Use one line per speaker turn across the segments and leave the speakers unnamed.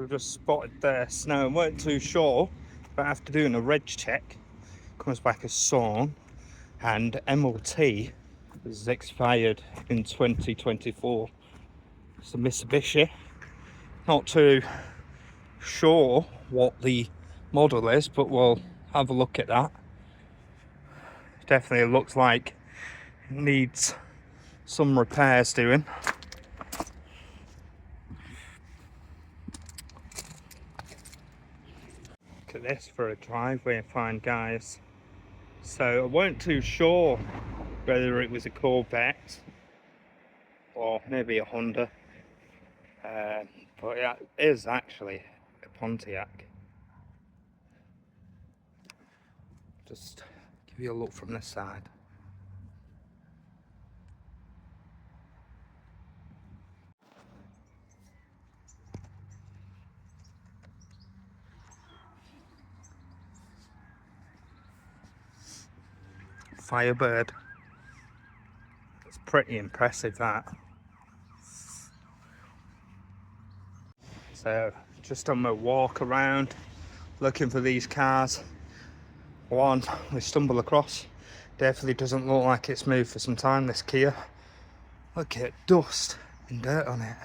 I've just spotted the snow and weren't too sure, but after doing a reg check, comes back as sawn, and MOT is expired in 2024. It's a Mitsubishi. Not too sure what the model is, but we'll have a look at that. Definitely looks like it needs some repairs doing. Look at this for a driveway I find, guys. So I weren't too sure whether it was a Corvette or maybe a Honda, but it is actually a Pontiac. Just give you a look from this side. Firebird. It's pretty impressive, that. So just on my walk around looking for these cars, one we stumble across definitely doesn't look like it's moved for some time, this Kia. Look at dust and dirt on it.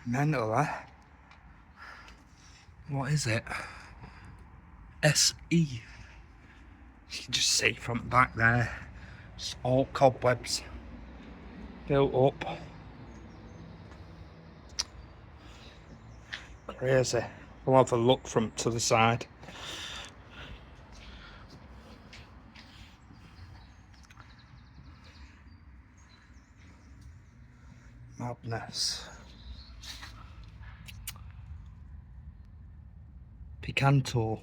Mental, eh? What is it? SE. You can just see from back there, it's all cobwebs built up. Crazy. We'll have a look from to the side. Madness. Picanto.